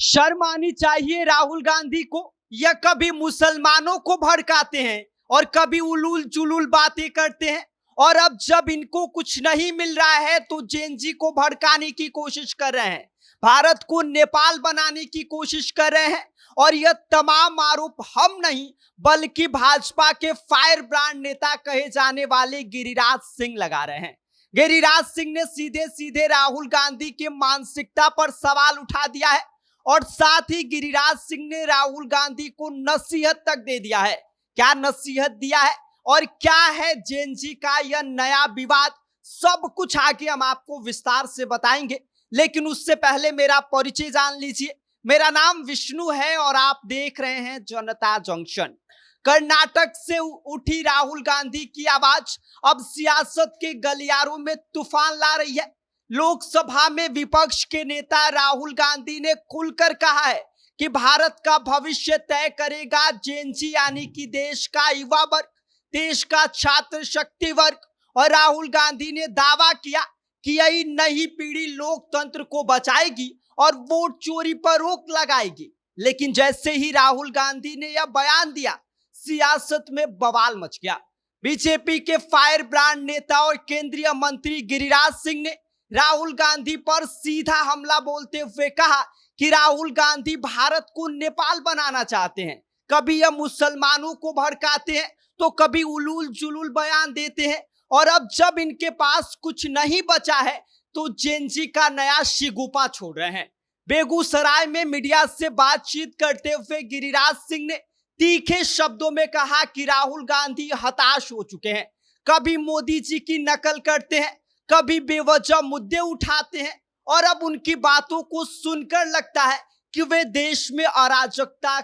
शर्म आनी चाहिए राहुल गांधी को। यह कभी मुसलमानों को भड़काते हैं और कभी उलूल जुलूल बातें करते हैं, और अब जब इनको कुछ नहीं मिल रहा है तो जेएनजी को भड़काने की कोशिश कर रहे हैं, भारत को नेपाल बनाने की कोशिश कर रहे हैं। और यह तमाम आरोप हम नहीं बल्कि भाजपा के फायर ब्रांड नेता कहे जाने वाले गिरिराज सिंह लगा रहे हैं। गिरिराज सिंह ने सीधे सीधे राहुल गांधी के मानसिकता पर सवाल उठा दिया है और साथ ही गिरिराज सिंह ने राहुल गांधी को नसीहत तक दे दिया है। क्या नसीहत दिया है और क्या है जेएनजी का यह नया विवाद, सब कुछ आगे हम आपको विस्तार से बताएंगे। लेकिन उससे पहले मेरा परिचय जान लीजिए। मेरा नाम विष्णु है और आप देख रहे हैं जनता जंक्शन। कर्नाटक से उठी राहुल गांधी की आवाज अब सियासत के गलियारों में तूफान ला रही है। लोकसभा में विपक्ष के नेता राहुल गांधी ने खुलकर कहा है कि भारत का भविष्य तय करेगा जेएनजी, यानी कि देश का युवा वर्ग, देश का छात्र शक्ति वर्ग। और राहुल गांधी ने दावा किया कि यही नई पीढ़ी लोकतंत्र को बचाएगी और वोट चोरी पर रोक लगाएगी। लेकिन जैसे ही राहुल गांधी ने यह बयान दिया, सियासत में बवाल मच गया। बीजेपी के फायर ब्रांड नेता और केंद्रीय मंत्री गिरिराज सिंह ने राहुल गांधी पर सीधा हमला बोलते हुए कहा कि राहुल गांधी भारत को नेपाल बनाना चाहते हैं। कभी यह मुसलमानों को भड़काते हैं तो कभी उलूल जुलूल बयान देते हैं, और अब जब इनके पास कुछ नहीं बचा है तो जेएनजी का नया शिगुफा छोड़ रहे हैं। बेगूसराय में मीडिया से बातचीत करते हुए गिरिराज सिंह ने तीखे शब्दों में कहा कि राहुल गांधी हताश हो चुके हैं। कभी मोदी जी की नकल करते हैं, कभी बेवजह मुद्दे उठाते हैं, और अब उनकी बातों को सुनकर लगता है कि वे देश में अराजकता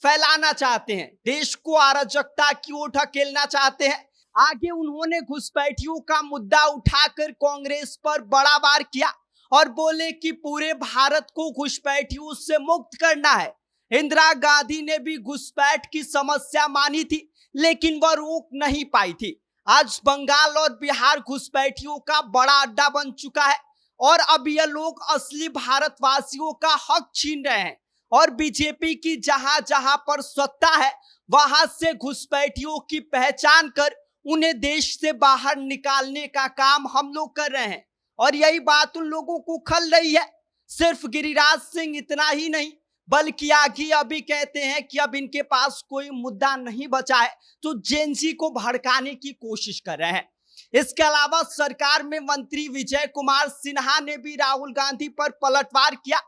फैलाना चाहते हैं, देश को अराजकता की ओर ढकेलना चाहते हैं। आगे उन्होंने घुसपैठियों का मुद्दा उठाकर कांग्रेस पर बड़ा वार किया और बोले कि पूरे भारत को घुसपैठियों से मुक्त करना है। इंदिरा गांधी ने भी घुसपैठ की समस्या मानी थी, लेकिन वह रोक नहीं पाई थी। आज बंगाल और बिहार घुसपैठियों का बड़ा अड्डा बन चुका है और अब यह लोग असली भारतवासियों का हक छीन रहे हैं। और बीजेपी की जहां जहां पर सत्ता है वहां से घुसपैठियों की पहचान कर उन्हें देश से बाहर निकालने का काम हम लोग कर रहे हैं, और यही बात उन लोगों को खल रही है। सिर्फ गिरिराज सिंह इतना ही नहीं बल्कि आगे अभी कहते हैं कि अब इनके पास कोई मुद्दा नहीं बचा है तो जेएनजी को भड़काने की कोशिश कर रहे हैं। इसके अलावा सरकार में मंत्री विजय कुमार सिन्हा ने भी राहुल गांधी पर पलटवार किया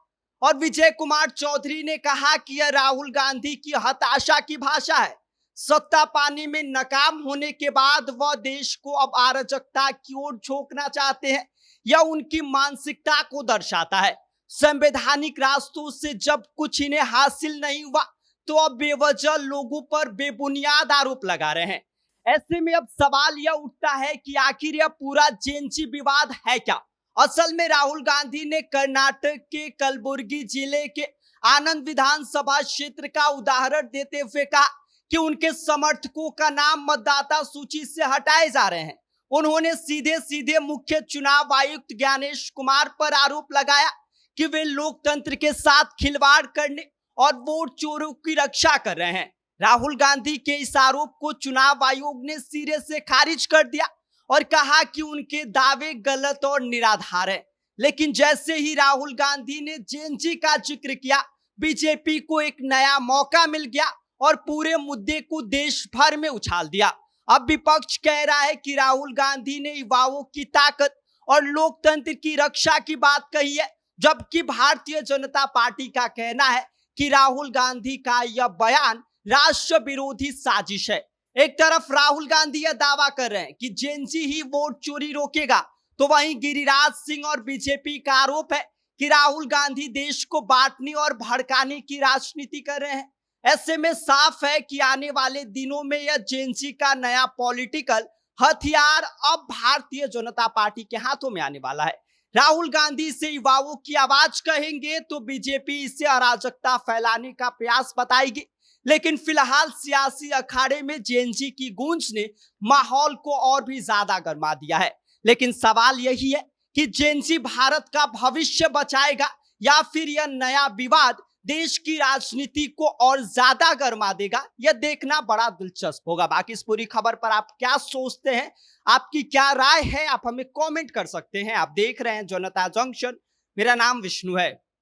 और विजय कुमार चौधरी ने कहा कि यह राहुल गांधी की हताशा की भाषा है। सत्ता पाने में नाकाम होने के बाद वह देश को अब अराजकता की ओर झोंकना चाहते हैं। यह उनकी मानसिकता को दर्शाता है। संवैधानिक रास्तों से जब कुछ इन्हें हासिल नहीं हुआ तो अब बेवजह लोगों पर बेबुनियाद आरोप लगा रहे हैं। ऐसे में अब सवाल यह उठता है कि आखिर यह पूरा जेएनजी विवाद है क्या। असल में राहुल गांधी ने कर्नाटक के कलबुर्गी जिले के आनंद विधानसभा क्षेत्र का उदाहरण देते हुए कहा कि उनके समर्थकों का नाम मतदाता सूची से हटाए जा रहे हैं। उन्होंने सीधे सीधे मुख्य चुनाव आयुक्त ज्ञानेश कुमार पर आरोप लगाया कि वे लोकतंत्र के साथ खिलवाड़ करने और वोट चोरों की रक्षा कर रहे हैं। राहुल गांधी के इस आरोप को चुनाव आयोग ने सिरे से खारिज कर दिया और कहा कि उनके दावे गलत और निराधार हैं। लेकिन जैसे ही राहुल गांधी ने जेएनजी का जिक्र किया, बीजेपी को एक नया मौका मिल गया और पूरे मुद्दे को देश भर में उछाल दिया। अब विपक्ष कह रहा है कि राहुल गांधी ने युवाओं की ताकत और लोकतंत्र की रक्षा की बात कही है, जबकि भारतीय जनता पार्टी का कहना है कि राहुल गांधी का यह बयान राष्ट्र विरोधी साजिश है। एक तरफ राहुल गांधी यह दावा कर रहे हैं कि जेएनजी ही वोट चोरी रोकेगा, तो वहीं गिरिराज सिंह और बीजेपी का आरोप है कि राहुल गांधी देश को बांटने और भड़काने की राजनीति कर रहे हैं। ऐसे में साफ है कि आने वाले दिनों में यह जेएनजी का नया पॉलिटिकल हथियार अब भारतीय जनता पार्टी के हाथों में आने वाला है। राहुल गांधी से युवाओं की आवाज कहेंगे तो बीजेपी इसे अराजकता फैलाने का प्रयास बताएगी, लेकिन फिलहाल सियासी अखाड़े में जेएनजी की गूंज ने माहौल को और भी ज्यादा गर्मा दिया है। लेकिन सवाल यही है कि जेएनजी भारत का भविष्य बचाएगा या फिर यह नया विवाद देश की राजनीति को और ज्यादा गर्मा देगा, यह देखना बड़ा दिलचस्प होगा। बाकी इस पूरी खबर पर आप क्या सोचते हैं, आपकी क्या राय है, आप हमें कमेंट कर सकते हैं। आप देख रहे हैं जनता जंक्शन, मेरा नाम विष्णु है।